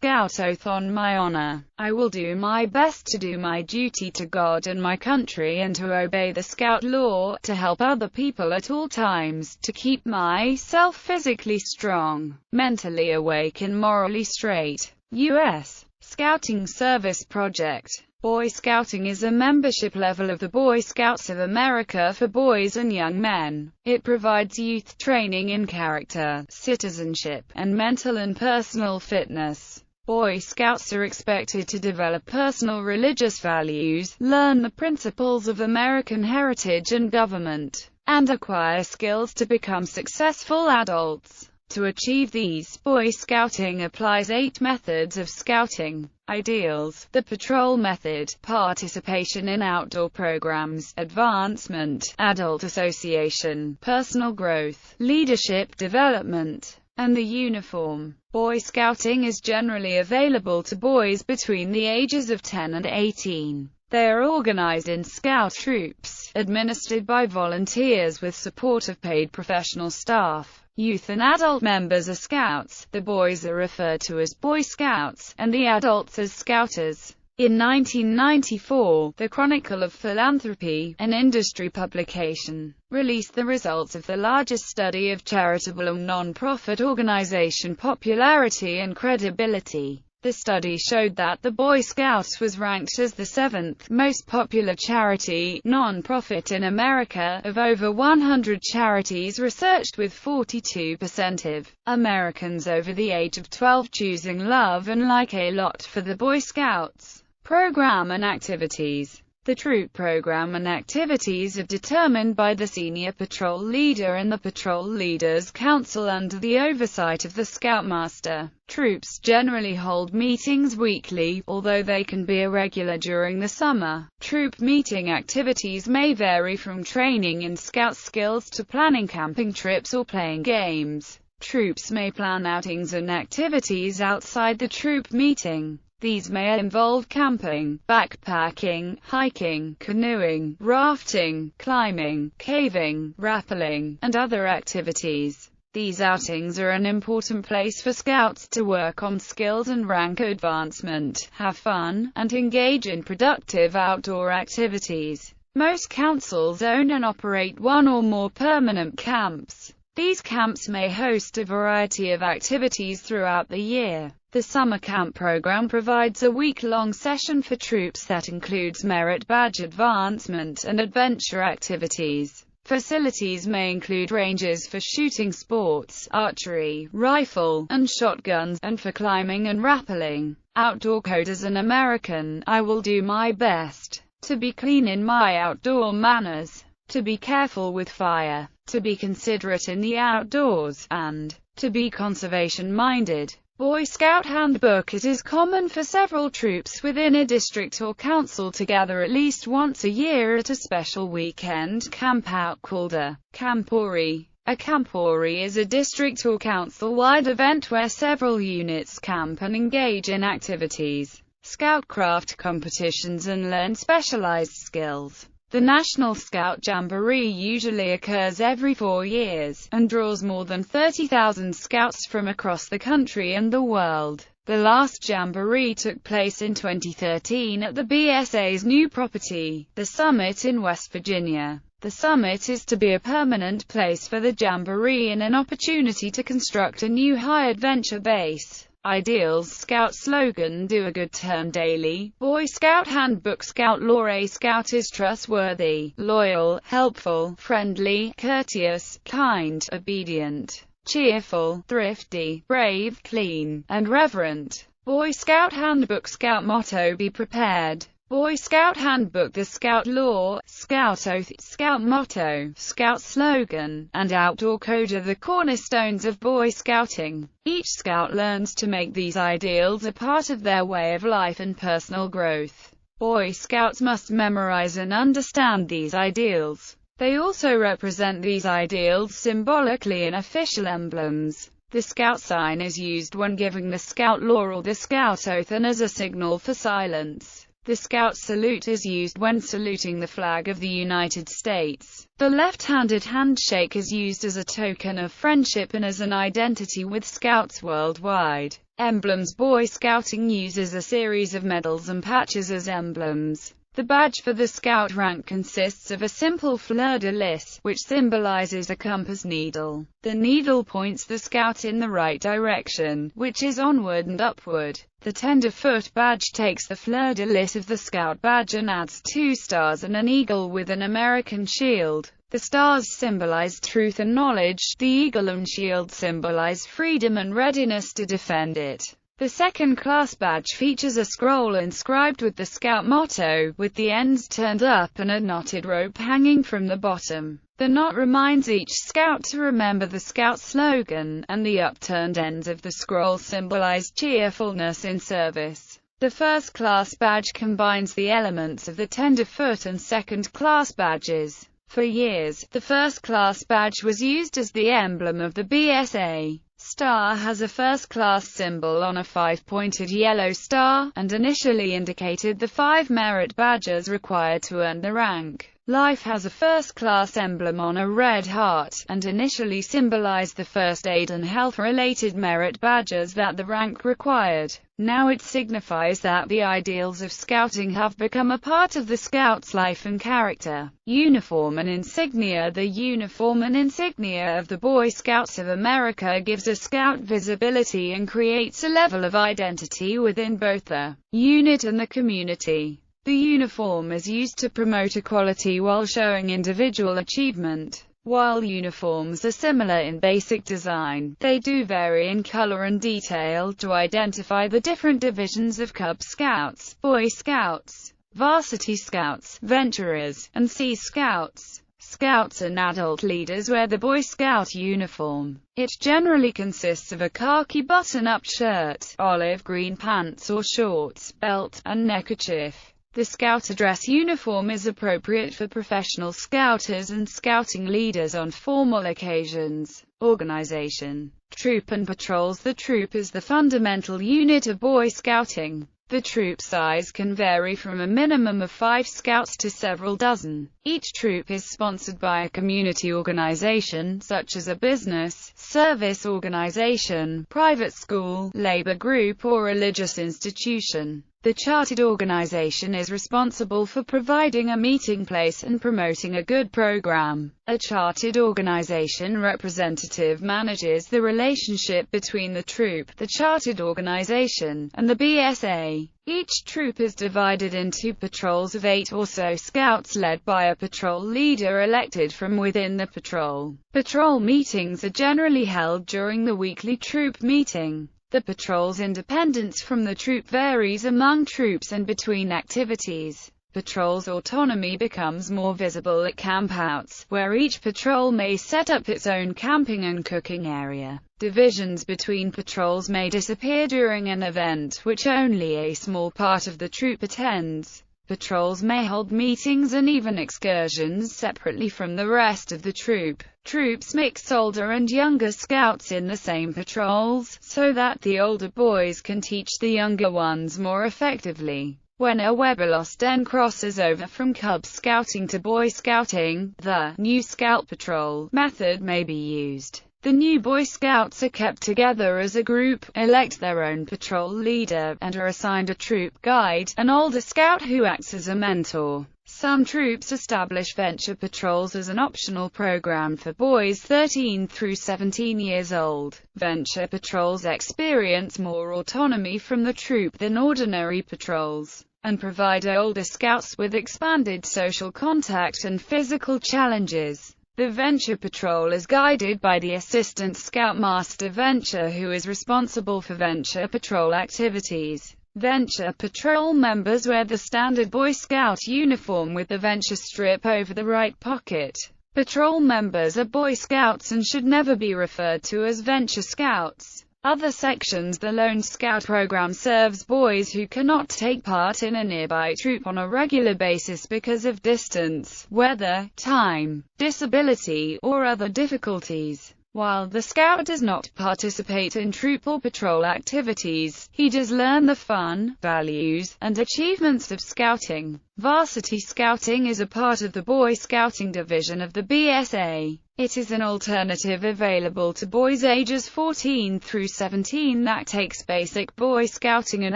Scout oath on my honor. I will do my best to do my duty to God and my country and to obey the Scout law, to help other people at all times, to keep myself physically strong, mentally awake and morally straight. U.S. Scouting Service Project. Boy Scouting is a membership level of the Boy Scouts of America for boys and young men. It provides youth training in character, citizenship, and mental and personal fitness. Boy Scouts are expected to develop personal religious values, learn the principles of American heritage and government, and acquire skills to become successful adults. To achieve these, Boy Scouting applies 8 methods of scouting. Ideals: the patrol method, participation in outdoor programs, advancement, adult association, personal growth, leadership development, and the uniform. Boy Scouting is generally available to boys between the ages of 10 and 18. They are organized in scout troops, administered by volunteers with support of paid professional staff. Youth and adult members are scouts, the boys are referred to as Boy Scouts, and the adults as Scouters. In 1994, the Chronicle of Philanthropy, an industry publication, released the results of the largest study of charitable and non-profit organization popularity and credibility. The study showed that the Boy Scouts was ranked as the 7th most popular charity, non-profit in America, of over 100 charities researched, with 42% of Americans over the age of 12 choosing love and like a lot for the Boy Scouts program and activities. The troop program and activities are determined by the senior patrol leader and the Patrol Leaders Council under the oversight of the Scoutmaster. Troops generally hold meetings weekly, although they can be irregular during the summer. Troop meeting activities may vary from training in Scout skills to planning camping trips or playing games. Troops may plan outings and activities outside the troop meeting. These may involve camping, backpacking, hiking, canoeing, rafting, climbing, caving, rappelling, and other activities. These outings are an important place for Scouts to work on skills and rank advancement, have fun, and engage in productive outdoor activities. Most councils own and operate one or more permanent camps. These camps may host a variety of activities throughout the year. The summer camp program provides a week-long session for troops that includes merit badge advancement and adventure activities. Facilities may include ranges for shooting sports, archery, rifle, and shotguns, and for climbing and rappelling. Outdoor code: as an American, I will do my best to be clean in my outdoor manners, to be careful with fire, to be considerate in the outdoors, and to be conservation-minded. Boy Scout Handbook. It is common for several troops within a district or council to gather at least once a year at a special weekend campout called a camporee. A camporee is a district or council-wide event where several units camp and engage in activities, scoutcraft competitions, and learn specialized skills. The National Scout Jamboree usually occurs every 4 years, and draws more than 30,000 Scouts from across the country and the world. The last Jamboree took place in 2013 at the BSA's new property, the Summit in West Virginia. The Summit is to be a permanent place for the Jamboree and an opportunity to construct a new high-adventure base. Ideals: Scout slogan: do a good turn daily. Boy Scout Handbook. Scout lore: a Scout is trustworthy, loyal, helpful, friendly, courteous, kind, obedient, cheerful, thrifty, brave, clean, and reverent. Boy Scout Handbook. Scout motto: be prepared. Boy Scout Handbook. The Scout Law, Scout Oath, Scout Motto, Scout Slogan, and Outdoor Code are the cornerstones of Boy Scouting. Each Scout learns to make these ideals a part of their way of life and personal growth. Boy Scouts must memorize and understand these ideals. They also represent these ideals symbolically in official emblems. The Scout sign is used when giving the Scout Law or the Scout Oath and as a signal for silence. The Scout salute is used when saluting the flag of the United States. The left-handed handshake is used as a token of friendship and as an identity with Scouts worldwide. Emblems. Boy Scouting uses a series of medals and patches as emblems. The badge for the Scout rank consists of a simple fleur-de-lis, which symbolizes a compass needle. The needle points the Scout in the right direction, which is onward and upward. The tenderfoot badge takes the fleur-de-lis of the Scout badge and adds 2 stars and an eagle with an American shield. The stars symbolize truth and knowledge, the eagle and shield symbolize freedom and readiness to defend it. The second-class badge features a scroll inscribed with the Scout motto, with the ends turned up and a knotted rope hanging from the bottom. The knot reminds each Scout to remember the Scout slogan, and the upturned ends of the scroll symbolize cheerfulness in service. The first-class badge combines the elements of the tenderfoot and second-class badges. For years, the first-class badge was used as the emblem of the BSA. Star has a first-class symbol on a 5-pointed yellow star, and initially indicated the 5 merit badges required to earn the rank. Life has a first-class emblem on a red heart, and initially symbolized the first aid and health-related merit badges that the rank required. Now it signifies that the ideals of Scouting have become a part of the Scout's life and character. Uniform and insignia. The uniform and insignia of the Boy Scouts of America gives a Scout visibility and creates a level of identity within both the unit and the community. The uniform is used to promote equality while showing individual achievement. While uniforms are similar in basic design, they do vary in color and detail to identify the different divisions of Cub Scouts, Boy Scouts, Varsity Scouts, Venturers, and Sea Scouts. Scouts and adult leaders wear the Boy Scout uniform. It generally consists of a khaki button-up shirt, olive green pants or shorts, belt, and neckerchief. The Scouter dress uniform is appropriate for professional Scouters and Scouting leaders on formal occasions. Organization. Troop and patrols. The troop is the fundamental unit of Boy Scouting. The troop size can vary from a minimum of 5 Scouts to several dozen. Each troop is sponsored by a community organization, such as a business, service organization, private school, labor group, or religious institution. The chartered organization is responsible for providing a meeting place and promoting a good program. A chartered organization representative manages the relationship between the troop, the chartered organization, and the BSA. Each troop is divided into patrols of 8 or so Scouts led by a patrol leader elected from within the patrol. Patrol meetings are generally held during the weekly troop meeting. The patrol's independence from the troop varies among troops and between activities. Patrol's autonomy becomes more visible at campouts, where each patrol may set up its own camping and cooking area. Divisions between patrols may disappear during an event which only a small part of the troop attends. Patrols may hold meetings and even excursions separately from the rest of the troop. Troops mix older and younger Scouts in the same patrols, so that the older boys can teach the younger ones more effectively. When a Weberlost crosses over from Cub Scouting to Boy Scouting, the new Scout Patrol method may be used. The new Boy Scouts are kept together as a group, elect their own patrol leader, and are assigned a troop guide, an older Scout who acts as a mentor. Some troops establish venture patrols as an optional program for boys 13 through 17 years old. Venture patrols experience more autonomy from the troop than ordinary patrols, and provide older Scouts with expanded social contact and physical challenges. The Venture Patrol is guided by the Assistant Scoutmaster Venture, who is responsible for Venture Patrol activities. Venture Patrol members wear the standard Boy Scout uniform with the Venture strip over the right pocket. Patrol members are Boy Scouts and should never be referred to as Venture Scouts. Other sections. The Lone Scout program serves boys who cannot take part in a nearby troop on a regular basis because of distance, weather, time, disability, or other difficulties. While the scout does not participate in troop or patrol activities, he does learn the fun, values, and achievements of scouting. Varsity Scouting is a part of the Boy Scouting division of the BSA. It is an alternative available to boys ages 14 through 17 that takes basic Boy Scouting and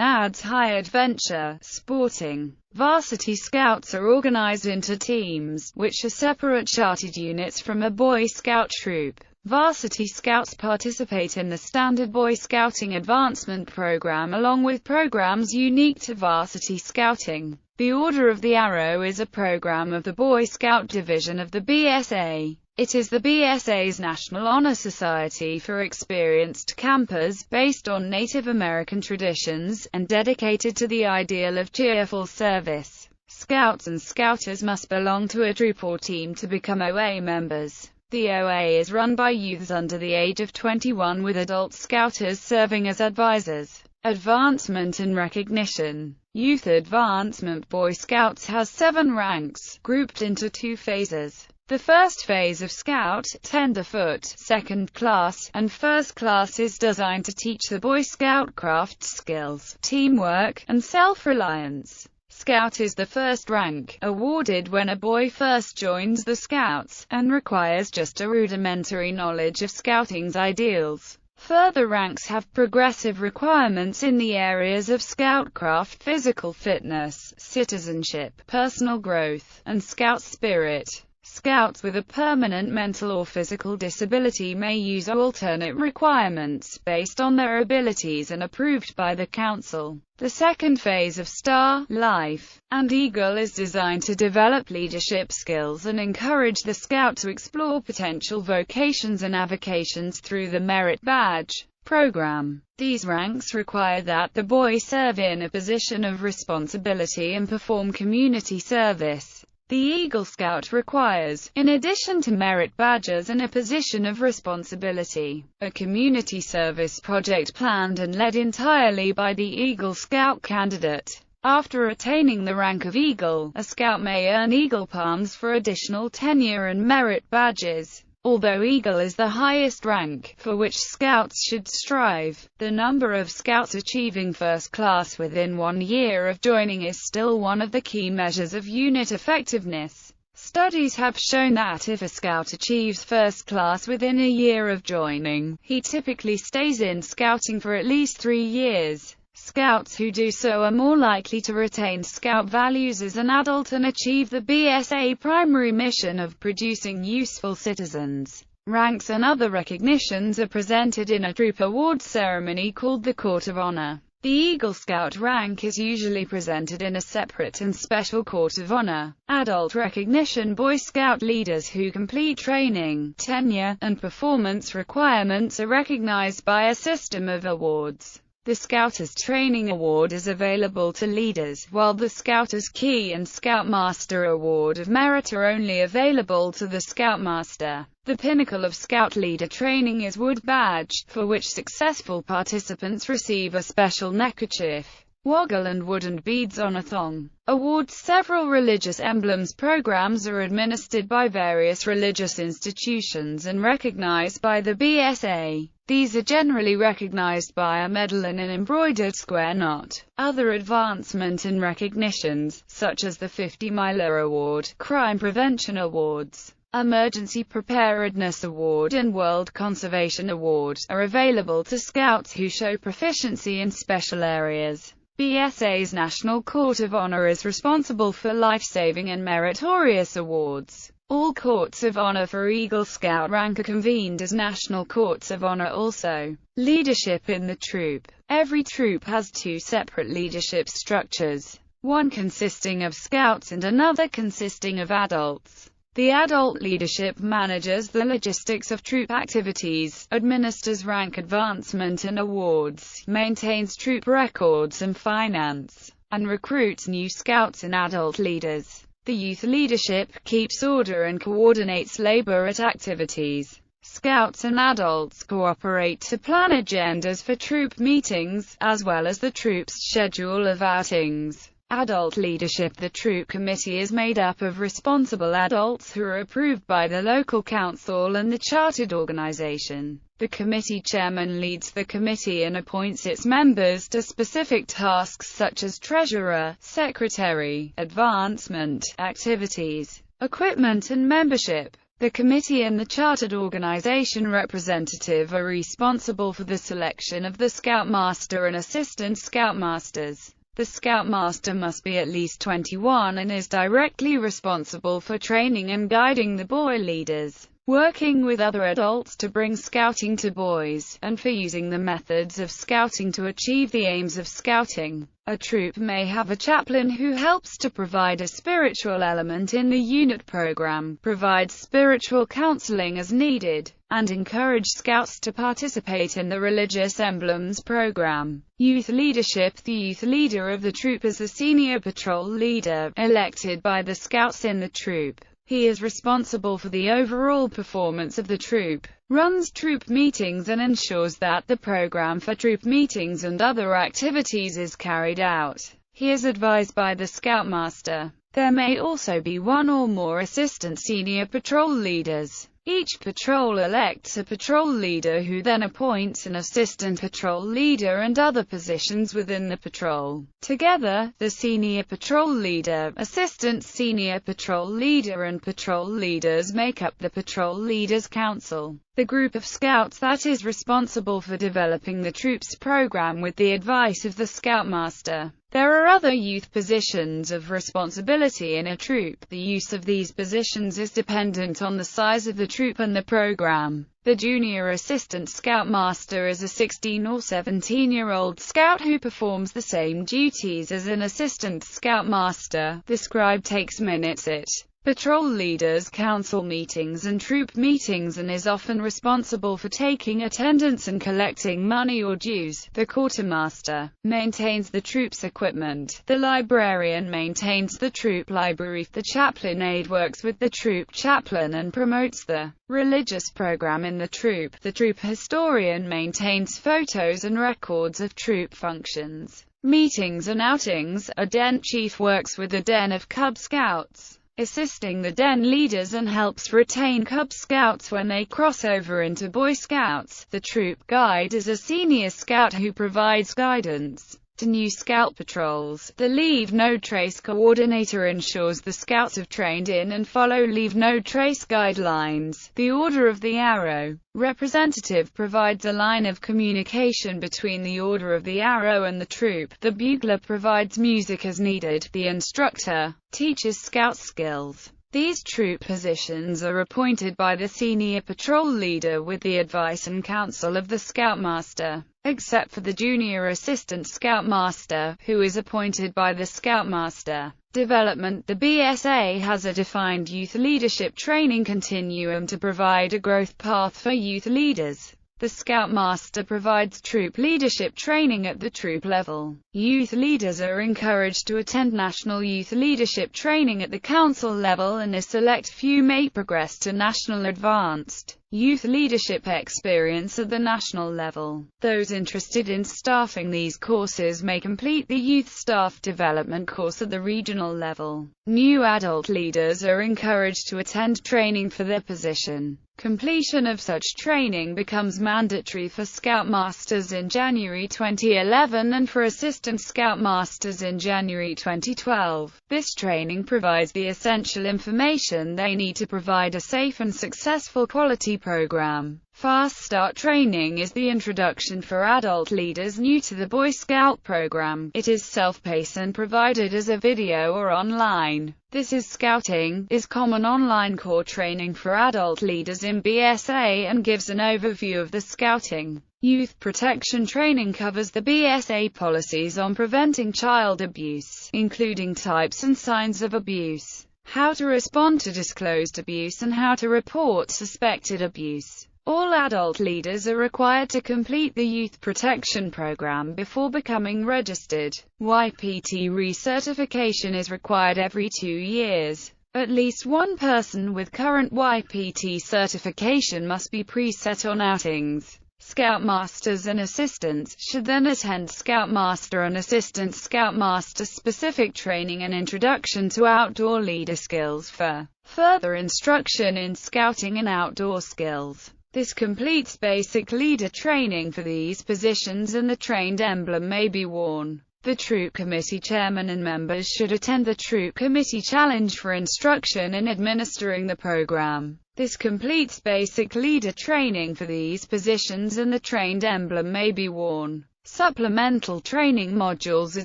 adds high adventure, sporting. Varsity Scouts are organized into teams, which are separate chartered units from a Boy Scout troop. Varsity Scouts participate in the standard Boy Scouting Advancement Program along with programs unique to Varsity Scouting. The Order of the Arrow is a program of the Boy Scout division of the BSA. It is the BSA's National Honor Society for experienced campers, based on Native American traditions, and dedicated to the ideal of cheerful service. Scouts and Scouters must belong to a troop or team to become OA members. The OA is run by youths under the age of 21 with adult Scouters serving as advisors. Advancement and recognition. Youth Advancement Boy Scouts has 7 ranks, grouped into 2 phases. The first phase of Scout, Tenderfoot, second class, and first class is designed to teach the Boy Scout craft skills, teamwork, and self-reliance. Scout is the first rank, awarded when a boy first joins the Scouts, and requires just a rudimentary knowledge of Scouting's ideals. Further ranks have progressive requirements in the areas of Scoutcraft, physical fitness, citizenship, personal growth, and Scout spirit. Scouts with a permanent mental or physical disability may use alternate requirements, based on their abilities and approved by the Council. The second phase of Star, Life, and Eagle is designed to develop leadership skills and encourage the Scout to explore potential vocations and avocations through the Merit Badge program. These ranks require that the boy serve in a position of responsibility and perform community service. The Eagle Scout requires, in addition to merit badges and a position of responsibility, a community service project planned and led entirely by the Eagle Scout candidate. After attaining the rank of Eagle, a Scout may earn Eagle Palms for additional tenure and merit badges. Although Eagle is the highest rank, for which Scouts should strive, the number of Scouts achieving first class within 1 year of joining is still one of the key measures of unit effectiveness. Studies have shown that if a Scout achieves first class within a year of joining, he typically stays in Scouting for at least 3 years. Scouts who do so are more likely to retain Scout values as an adult and achieve the BSA primary mission of producing useful citizens. Ranks and other recognitions are presented in a troop awards ceremony called the Court of Honor. The Eagle Scout rank is usually presented in a separate and special Court of Honor. Adult recognition. Boy Scout leaders who complete training, tenure, and performance requirements are recognized by a system of awards. The Scouters Training Award is available to leaders, while the Scouters Key and Scoutmaster Award of Merit are only available to the Scoutmaster. The pinnacle of Scout leader training is Wood Badge, for which successful participants receive a special neckerchief, woggle and wooden beads on a thong. Awards. Several religious emblems programs are administered by various religious institutions and recognized by the BSA. These are generally recognized by a medal and an embroidered square knot. Other advancement and recognitions, such as the 50-Miler Award, Crime Prevention Awards, Emergency Preparedness Award, and World Conservation Award, are available to Scouts who show proficiency in special areas. BSA's National Court of Honor is responsible for life-saving and meritorious awards. All courts of honor for Eagle Scout rank are convened as National Courts of Honor also. Leadership in the troop. Every troop has 2 separate leadership structures, one consisting of Scouts and another consisting of adults. The adult leadership manages the logistics of troop activities, administers rank advancement and awards, maintains troop records and finance, and recruits new Scouts and adult leaders. The youth leadership keeps order and coordinates labor at activities. Scouts and adults cooperate to plan agendas for troop meetings, as well as the troop's schedule of outings. Adult leadership. The troop committee is made up of responsible adults who are approved by the local council and the chartered organization. The committee chairman leads the committee and appoints its members to specific tasks such as treasurer, secretary, advancement, activities, equipment and membership. The committee and the chartered organization representative are responsible for the selection of the scoutmaster and assistant scoutmasters. The scoutmaster must be at least 21 and is directly responsible for training and guiding the boy leaders, working with other adults to bring scouting to boys, and for using the methods of scouting to achieve the aims of scouting. A troop may have a chaplain who helps to provide a spiritual element in the unit program, provides spiritual counseling as needed, and encourage scouts to participate in the religious emblems program. Youth leadership. The youth leader of the troop is the senior patrol leader, elected by the scouts in the troop. He is responsible for the overall performance of the troop, runs troop meetings and ensures that the program for troop meetings and other activities is carried out. He is advised by the scoutmaster. There may also be one or more assistant senior patrol leaders. Each patrol elects a patrol leader who then appoints an assistant patrol leader and other positions within the patrol. Together, the senior patrol leader, assistant senior patrol leader and patrol leaders make up the Patrol Leaders Council, the group of scouts that is responsible for developing the troop's program with the advice of the scoutmaster. There are other youth positions of responsibility in a troop. The use of these positions is dependent on the size of the troop and the program. The junior assistant scoutmaster is a 16 or 17-year-old scout who performs the same duties as an assistant scoutmaster. The scribe takes minutes at Patrol Leaders Council meetings and troop meetings and is often responsible for taking attendance and collecting money or dues. The quartermaster maintains the troop's equipment. The librarian maintains the troop library. The chaplain aide works with the troop chaplain and promotes the religious program in the troop. The troop historian maintains photos and records of troop functions, meetings and outings. A den chief works with the den of Cub Scouts, assisting the den leaders and helps retain Cub Scouts when they cross over into Boy Scouts. The troop guide is a senior scout who provides guidance to new scout patrols. The Leave No Trace coordinator ensures the scouts have trained in and follow Leave No Trace guidelines. The Order of the Arrow representative provides a line of communication between the Order of the Arrow and the troop. The bugler provides music as needed. The instructor teaches scout skills. These troop positions are appointed by the senior patrol leader with the advice and counsel of the scoutmaster, except for the junior assistant scoutmaster, who is appointed by the scoutmaster. Development. The BSA has a defined youth leadership training continuum to provide a growth path for youth leaders. The Scoutmaster provides troop leadership training at the troop level. Youth leaders are encouraged to attend national youth leadership training at the council level, and a select few may progress to national advanced youth leadership experience at the national level. Those interested in staffing these courses may complete the Youth Staff Development course at the regional level. New adult leaders are encouraged to attend training for their position. Completion of such training becomes mandatory for Scoutmasters in January 2011 and for Assistant Scoutmasters in January 2012. This training provides the essential information they need to provide a safe and successful quality program. Fast Start training is the introduction for adult leaders new to the Boy Scout program. It is self-paced and provided as a video or online. This is Scouting, is common online core training for adult leaders in BSA and gives an overview of the Scouting. Youth Protection training covers the BSA policies on preventing child abuse, including types and signs of abuse, how to respond to disclosed abuse and how to report suspected abuse. All adult leaders are required to complete the Youth Protection Program before becoming registered. YPT recertification is required every 2 years. At least one person with current YPT certification must be preset on outings. Scoutmasters and assistants should then attend Scoutmaster and Assistant Scoutmaster specific training and introduction to outdoor leader skills for further instruction in scouting and outdoor skills. This completes basic leader training for these positions, and the trained emblem may be worn. The Troop Committee Chairman and members should attend the Troop Committee Challenge for instruction in administering the program. This completes basic leader training for these positions, and the trained emblem may be worn. Supplemental training modules are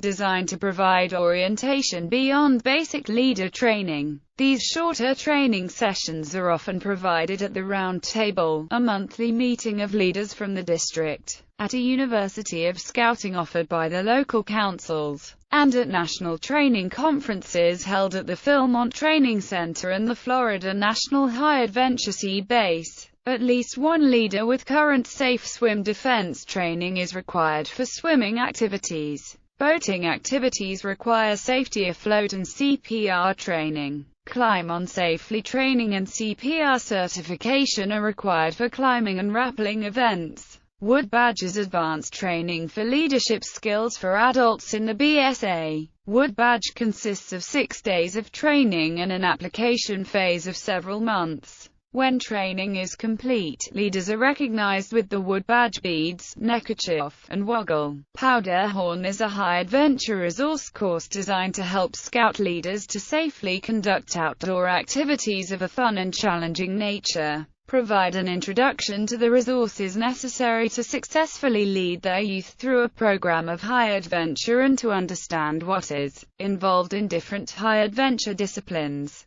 designed to provide orientation beyond basic leader training. These shorter training sessions are often provided at the Round Table, a monthly meeting of leaders from the district, at a university of scouting offered by the local councils, and at national training conferences held at the Philmont Training Center and the Florida National High Adventure Sea Base. At least one leader with current safe swim defense training is required for swimming activities. Boating activities require safety afloat and CPR training. Climb on safely training and CPR certification are required for climbing and rappelling events. Wood Badge's advanced training for leadership skills for adults in the BSA. Wood Badge consists of 6 days of training and an application phase of several months. When training is complete, leaders are recognized with the Wood Badge beads, neckerchief, and woggle. Powderhorn is a high-adventure resource course designed to help Scout leaders to safely conduct outdoor activities of a fun and challenging nature, provide an introduction to the resources necessary to successfully lead their youth through a program of high adventure, and to understand what is involved in different high-adventure disciplines.